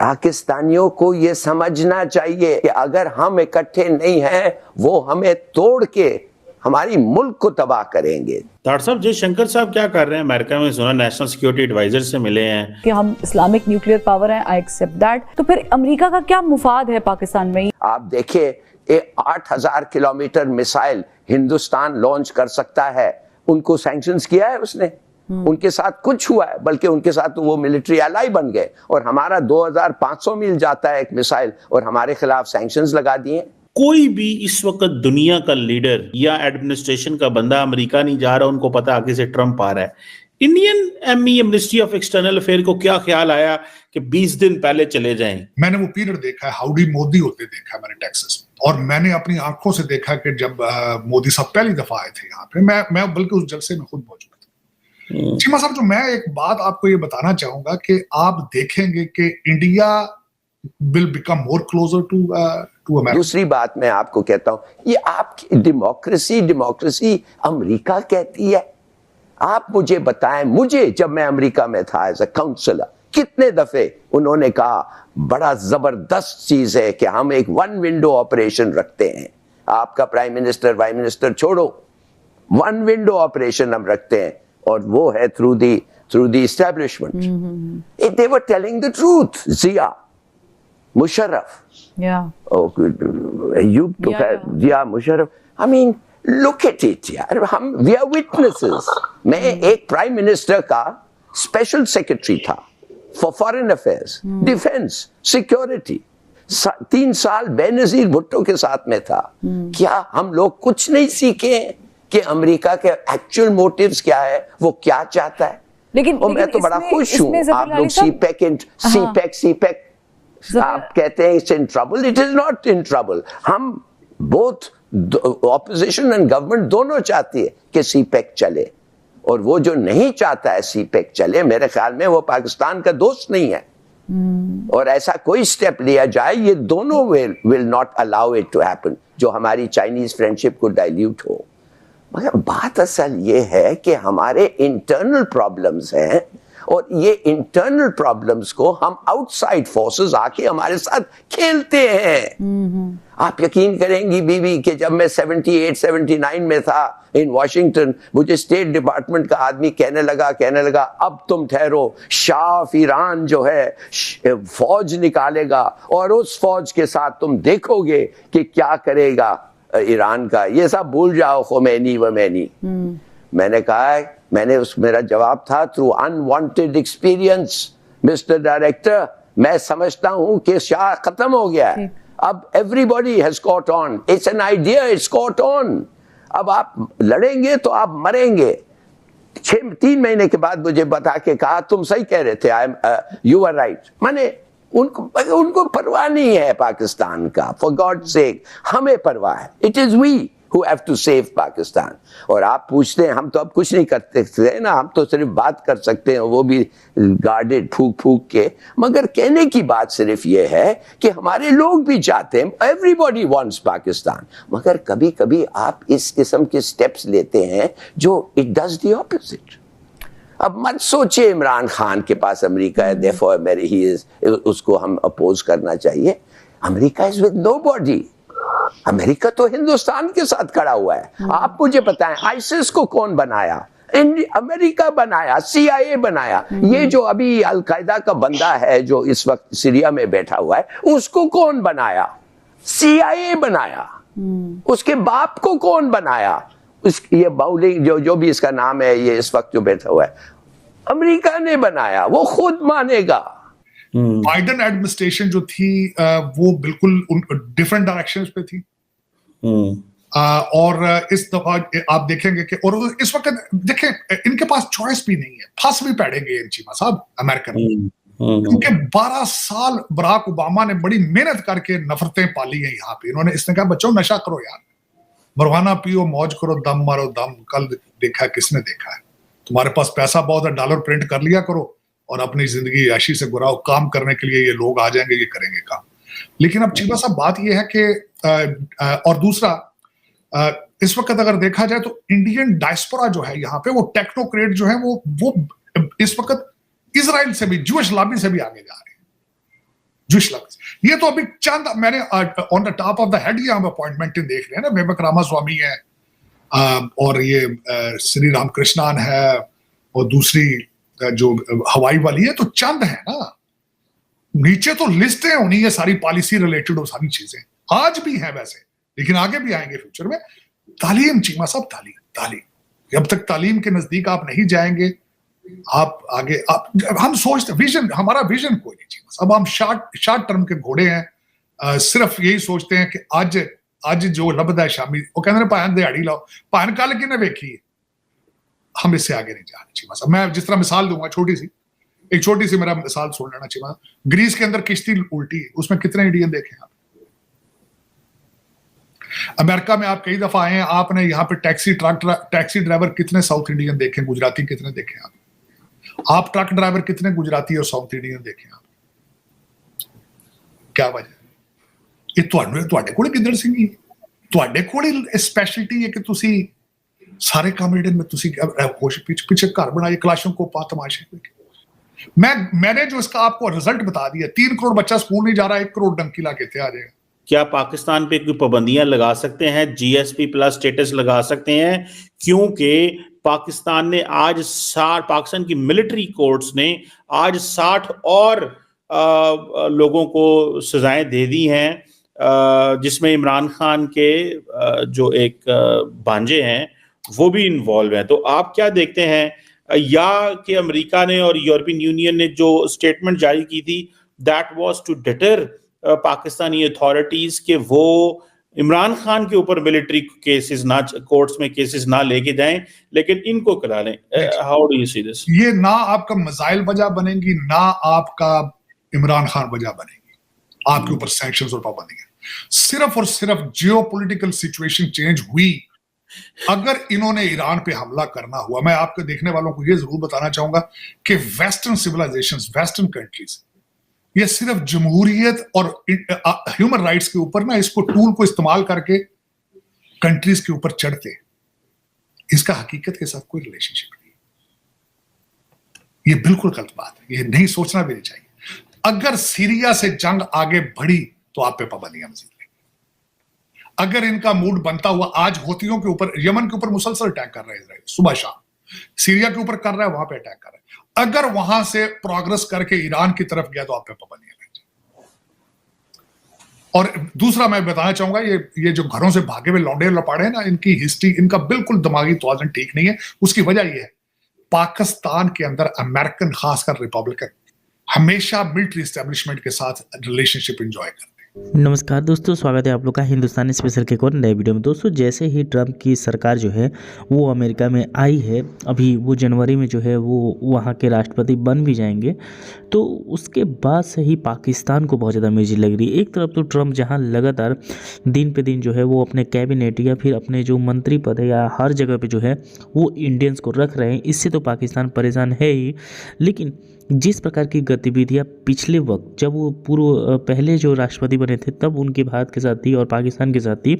पाकिस्तानियों को ये समझना चाहिए कि अगर हम इकट्ठे नहीं हैं, वो हमें तोड़ के हमारी मुल्क को तबाह करेंगे। डॉक्टर साहब, जयशंकर साहब क्या कर रहे हैं अमेरिका में? सुना नेशनल सिक्योरिटी एडवाइजर से मिले हैं कि हम इस्लामिक न्यूक्लियर पावर हैं, आई एक्सेप्ट दैट। तो फिर अमेरिका का क्या मुफाद है पाकिस्तान में? आप देखिए 8,000 किलोमीटर मिसाइल हिंदुस्तान लॉन्च कर सकता है, उनको सैंक्शंस किया है उसने? उनके साथ कुछ हुआ है? बल्कि उनके साथ तो वो मिलिट्री एलाई बन गए, और हमारा 2,500 मील जाता है एक मिसाइल, और हमारे खिलाफ सैंक्शंस लगा दिए। कोई भी इस वक्त दुनिया का लीडर या एडमिनिस्ट्रेशन का बंदा अमेरिका नहीं जा रहा, उनको पता आगे से ट्रंप आ रहा है। Indian ministry of external affair को क्या ख्याल आया कि 20 दिन पहले चले जाएं? मैंने वो पीरियड देखा है, हाउडी मोदी होते देखा है मैंने टेक्सास में, और मैंने अपनी आंखों से देखा कि जब मोदी साहब पहली दफा आए थे यहाँ पे, मैं बल्कि उस जलसे में खुद मौजूद था। चीमा साहब, जो मैं एक बात आपको ये बताना चाहूंगा कि आप देखेंगे कि India will become more closer to America. दूसरी बात मैं आपको कहता हूं, ये आपकी डेमोक्रेसी अमेरिका कहती है। आप मुझे बताएं, मुझे जब मैं अमेरिका में था एज अ काउंसलर, कितने दफे उन्होंने कहा बड़ा जबरदस्त चीज है कि हम एक वन विंडो ऑपरेशन रखते हैं। आपका प्राइम मिनिस्टर छोड़ो, वन विंडो ऑपरेशन हम रखते हैं, और वो है through the establishment. They were telling the truth. Zia Musharraf, Zia Musharraf, I mean look at it यार, हम वी आर विटनेसेस। मैं एक प्राइम मिनिस्टर का स्पेशल सेक्रेटरी था for foreign affairs, defence, security. 3 साल बेनजीर भुट्टो के साथ में था। क्या हम लोग कुछ नहीं सीखे कि अमेरिका के एक्चुअल मोटिव्स क्या है, वो क्या चाहता है? लेकिन मैं तो बड़ा खुश हूँ। आप लोग सीपेक आप कहते हैं it's in trouble, it is not in trouble. हम बोथ ऑपोजिशन एंड गवर्नमेंट दोनों चाहती है कि सीपेक चले, और वो जो नहीं चाहता है सीपेक चले, मेरे ख्याल में वो पाकिस्तान का दोस्त नहीं है। और ऐसा कोई स्टेप लिया जाए, ये दोनों will not allow it to happen, जो हमारी चाइनीज फ्रेंडशिप को डाइल्यूट हो। मगर बात असल ये है कि हमारे इंटरनल प्रॉब्लम्स हैं, और ये इंटरनल प्रॉब्लम्स को हम आउटसाइड फोर्सेस आके हमारे साथ खेलते हैं। आप यकीन करेंगी बीबी कि जब मैं 78-79 में था इन वॉशिंगटन, मुझे स्टेट डिपार्टमेंट का आदमी कहने लगा अब तुम ठहरो, शाह ईरान जो है फौज निकालेगा, और उस फौज के साथ तुम देखोगे कि क्या करेगा ईरान का, ये सब भूल जाओ, खुमैनी वमैनी। मेरा जवाब था, through unwanted experience mister director, मैं समझता हूं कि शाह खत्म हो गया है, अब everybody has caught on, it's an idea, it's caught on. अब आप लड़ेंगे तो आप मरेंगे। 3 महीने के बाद मुझे बता के कहा तुम सही कह रहे थे, यू आर राइट। माने उनको परवाह नहीं है पाकिस्तान का, फॉर गॉड सेक हमें परवाह है। It is we who have to save Pakistan. और आप पूछते हैं, हम तो अब कुछ नहीं करते थे ना, हम तो सिर्फ बात कर सकते हैं, वो भी गार्डेड फूक के। मगर कहने की बात सिर्फ ये है कि हमारे लोग भी चाहते हैं, एवरीबॉडी वांट्स पाकिस्तान, मगर कभी कभी आप इस किस्म के स्टेप्स लेते हैं जो इट डज द ऑपोजिट। अब मत सोचिए इमरान खान के पास अमेरिका है, देयरफॉर उसको हम अपोज करना चाहिए। America is with nobody. America तो हिंदुस्तान के साथ खड़ा हुआ है। आप मुझे बताएं, आईसिस को कौन बनाया? अमेरिका बनाया, CIA बनाया। ये जो अभी अलकायदा का बंदा है जो इस वक्त सीरिया में बैठा हुआ है, उसको कौन बनाया? CIA बनाया। उसके बाप को कौन बनाया? ये बाउलिंग जो भी इसका नाम है, ये इस वक्त जो बैठा हुआ है, अमेरिका ने बनाया, वो खुद मानेगा। बाइडेन एडमिनिस्ट्रेशन जो थी वो बिल्कुल डिफरेंट डायरेक्शंस पे थी। और इस दफा आप देखेंगे कि, और इस वक्त देखें इनके पास चॉइस भी नहीं है, फंस भी पड़ेंगे इन चीमा साहब अमेरिकन। क्योंकि 12 साल बराक ओबामा ने बड़ी मेहनत करके नफरतें पाली है यहाँ पे। इन्होंने इसने कहा बच्चों नशा करो यार, मरवाना पियो, मौज करो, दम मारो दम। कल देखा किसने देखा है? तुम्हारे पास पैसा बहुत है, डॉलर प्रिंट कर लिया करो और अपनी जिंदगी ऐशी से गुराओ। काम करने के लिए ये लोग आ जाएंगे, ये करेंगे काम। लेकिन अब चीमा साहब बात ये है कि और दूसरा, इस वक्त अगर देखा जाए तो इंडियन डायस्पोरा जो है यहाँ पे, वो टेक्नोक्रेट जो है वो इस वक्त इजराइल से भी, जूश लॉबी से भी आगे जा रहे हैं। जूश लफ्ज, ये तो अभी चंद मैंने on the top of the head ये हम अपॉइंटमेंट देख रहे हैं ना, बेबक रामास्वामी है और ये श्री रामकृष्णन है और दूसरी जो हवाई वाली है, तो चंद है ना, नीचे तो लिस्टें होनी है सारी पॉलिसी रिलेटेड और सारी चीजें आज भी हैं वैसे, लेकिन आगे भी आएंगे फ्यूचर में। तालीम चीमा साहब, तालीम तालीम, जब तक तालीम के नजदीक आप नहीं जाएंगे आप आगे हम सोचते विजन, हमारा विजन कोई नहीं चीमा साहब, हम शॉर्ट टर्म के घोड़े हैं, सिर्फ यही सोचते हैं कि आज जो लभदा है शामी, वो कहते हैं भान दिहाड़ी लाओ, भान कल किने वेखी है, हम इससे आगे नहीं जा रहे चीमा साहब। मैं जिस तरह मिसाल दूंगा एक छोटी सी मेरा मिसाल सुन लेना चीमा, ग्रीस के अंदर किश्ती उल्टी है, उसमें कितने इंडियन देखे आप? अमेरिका में आप कई दफा आए हैं, आपने यहाँ पे टैक्सी ड्राइवर कितने साउथ इंडियन देखे, गुजराती कितने देखे आप ट्रक ड्राइवर कितने गुजराती और साउथ इंडियन देखे आप? क्या वजह? ਇਹ ਤੁਹਾਡੇ ਕੋਲ ਕਿੱਧਰ ਸੀਗੀ? ਤੁਹਾਡੇ ਕੋਲ ਸਪੈਸ਼ਲਿਟੀ ਹੈ ਕਿ ਤੁਸੀਂ ਸਾਰੇ ਕੰਮ ਜਿਹੜੇ में ਤੁਸੀਂ होश पीछे घर बनाए क्लाशों को पा तमाशे। मैंने जो इसका आपको रिजल्ट बता दिया, 3 करोड़ बच्चा स्कूल नहीं जा रहा, 1 करोड़ डंकी ला के आ जाएगा। क्या पाकिस्तान पे कोई पाबंदियां लगा सकते हैं, जीएसपी प्लस स्टेटस लगा सकते हैं? क्योंकि पाकिस्तान ने आज पाकिस्तान की मिलिट्री कोर्ट्स ने आज 60 और लोगों को सजाएं दे दी हैं, जिसमें इमरान खान के जो एक भांजे हैं वो भी इन्वॉल्व हैं। तो आप क्या देखते हैं, या कि अमेरिका ने और यूरोपियन यूनियन ने जो स्टेटमेंट जारी की थी that was to deter Pakistani authorities के वो इमरान खान के ऊपर मिलिट्री केसेस ना, कोर्ट्स में केसेस ना लेके जाएं लेकिन इनको करा लें? How do you see this? ये ना आपका मिसाइल वजह बनेगी, ना आपका इमरान खान वजह बनेगी, आपके ऊपर सैंक्शंस और पाबंदियां। सिर्फ और सिर्फ जियोपॉलिटिकल सिचुएशन चेंज हुई, अगर इन्होंने ईरान पे हमला करना हुआ, मैं आपके देखने वालों को ये जरूर बताना चाहूंगा कि वेस्टर्न सिविलाइजेशंस, वेस्टर्न कंट्रीज ये सिर्फ जमहूरियत और ह्यूमन राइट्स के ऊपर ना इसको टूल को इस्तेमाल करके कंट्रीज के ऊपर चढ़ते, इसका हकीकत के साथ कोई रिलेशनशिप नहीं। ये बिल्कुल गलत बात है, ये नहीं सोचना भी नहीं चाहिए। अगर सीरिया से जंग आगे बढ़ी तो आप पे पाबंदियां मजीद लगेंगी। अगर इनका मूड बनता हुआ, आज हूथियों के ऊपर, यमन के ऊपर मुसलसल अटैक कर रहा है इजराइल, सुबह शाम सीरिया के ऊपर कर रहा है, वहां पे अटैक कर रहा है, अगर वहां से प्रोग्रेस करके ईरान की तरफ गया तो आप पे पाबंदियां लग जाएंगी। और दूसरा मैं बताना चाहूंगा, ये जो घरों से भागे हुए लौंडे लपाड़े हैं ना, इनकी हिस्ट्री, इनका बिल्कुल दिमागी तवाज़ुन ठीक नहीं है। उसकी वजह यह है, पाकिस्तान के अंदर अमेरिकन, खासकर रिपब्लिकन, हमेशा मिलिट्री एस्टेब्लिशमेंट के साथ रिलेशनशिप एंजॉय करते हैं। नमस्कार दोस्तों, स्वागत है आप लोग का हिंदुस्तानी स्पेशल के एक और नए वीडियो में। दोस्तों, जैसे ही ट्रंप की सरकार जो है वो अमेरिका में आई है, अभी वो जनवरी में जो है वो वहाँ के राष्ट्रपति बन भी जाएंगे, तो उसके बाद से ही पाकिस्तान को बहुत ज़्यादा मिर्ची लग रही है। एक तरफ तो ट्रंप जहाँ लगातार दिन पे दिन जो है वो अपने कैबिनेट या फिर अपने जो मंत्री पद है या हर जगह पे जो है वो इंडियंस को रख रहे हैं, इससे तो पाकिस्तान परेशान है ही। लेकिन जिस प्रकार की गतिविधियां पिछले वक्त जब वो पहले जो राष्ट्रपति बने थे तब उनके भारत के साथ थी और पाकिस्तान के साथ थी,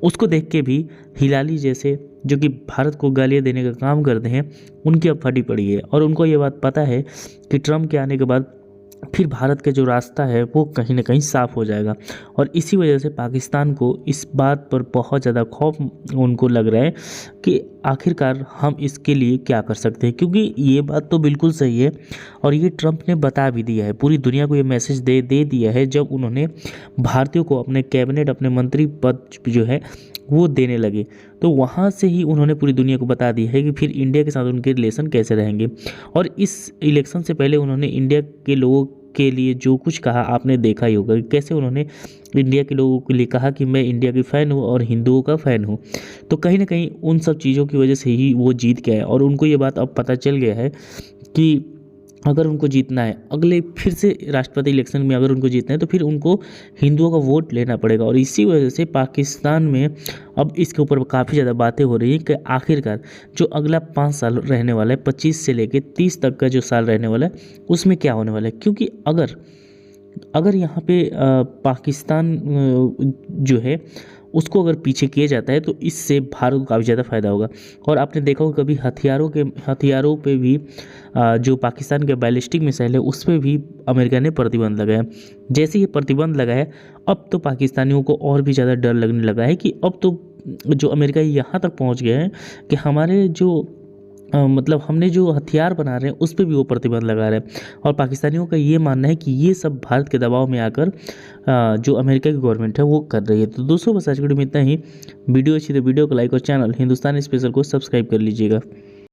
उसको देख के भी हिलाली जैसे जो कि भारत को गालियां देने का काम करते हैं, उनकी अब फटी पड़ी है। और उनको ये बात पता है कि ट्रंप के आने के बाद फिर भारत का जो रास्ता है वो कहीं ना कहीं साफ़ हो जाएगा। और इसी वजह से पाकिस्तान को इस बात पर बहुत ज़्यादा खौफ उनको लग रहा है कि आखिरकार हम इसके लिए क्या कर सकते हैं, क्योंकि ये बात तो बिल्कुल सही है और ये ट्रंप ने बता भी दिया है, पूरी दुनिया को ये मैसेज दे दिया है जब उन्होंने भारतीयों को अपने कैबिनेट, अपने मंत्री पद जो है वो देने लगे, तो वहाँ से ही उन्होंने पूरी दुनिया को बता दिया है कि फिर इंडिया के साथ उनके रिलेशन कैसे रहेंगे। और इस इलेक्शन से पहले उन्होंने इंडिया के लोगों के लिए जो कुछ कहा आपने देखा ही होगा, कैसे उन्होंने इंडिया के लोगों के लिए कहा कि मैं इंडिया की फ़ैन हूँ और हिंदुओं का फ़ैन हूँ। तो कहीं ना कहीं उन सब चीज़ों की वजह से ही वो जीत गए और उनको ये बात अब पता चल गया है कि अगर उनको जीतना है अगले फिर से राष्ट्रपति इलेक्शन में, अगर उनको जीतना है तो फिर उनको हिंदुओं का वोट लेना पड़ेगा। और इसी वजह से पाकिस्तान में अब इसके ऊपर काफ़ी ज़्यादा बातें हो रही हैं कि आखिरकार जो अगला 5 साल रहने वाला है, 25 से लेकर 30 तक का जो साल रहने वाला है, उसमें क्या होने वाला है। क्योंकि अगर यहाँ पे पाकिस्तान जो है उसको अगर पीछे किया जाता है तो इससे भारत को काफ़ी ज़्यादा फायदा होगा। और आपने देखा होगा कभी हथियारों पे भी जो पाकिस्तान के बैलिस्टिक मिसाइल है उस पर भी अमेरिका ने प्रतिबंध लगाया। जैसे ये प्रतिबंध लगाया अब तो पाकिस्तानियों को और भी ज़्यादा डर लगने लगा है कि अब तो जो अमेरिका यहाँ तक पहुँच गया है कि हमारे जो मतलब हमने जो हथियार बना रहे हैं उस पर भी वो प्रतिबंध लगा रहे हैं। और पाकिस्तानियों का ये मानना है कि ये सब भारत के दबाव में आकर जो अमेरिका की गवर्नमेंट है वो कर रही है। तो दोस्तों बस आज की वीडियो में इतना ही। वीडियो अच्छी तो वीडियो को लाइक और चैनल हिंदुस्तानी स्पेशल को सब्सक्राइब कर लीजिएगा।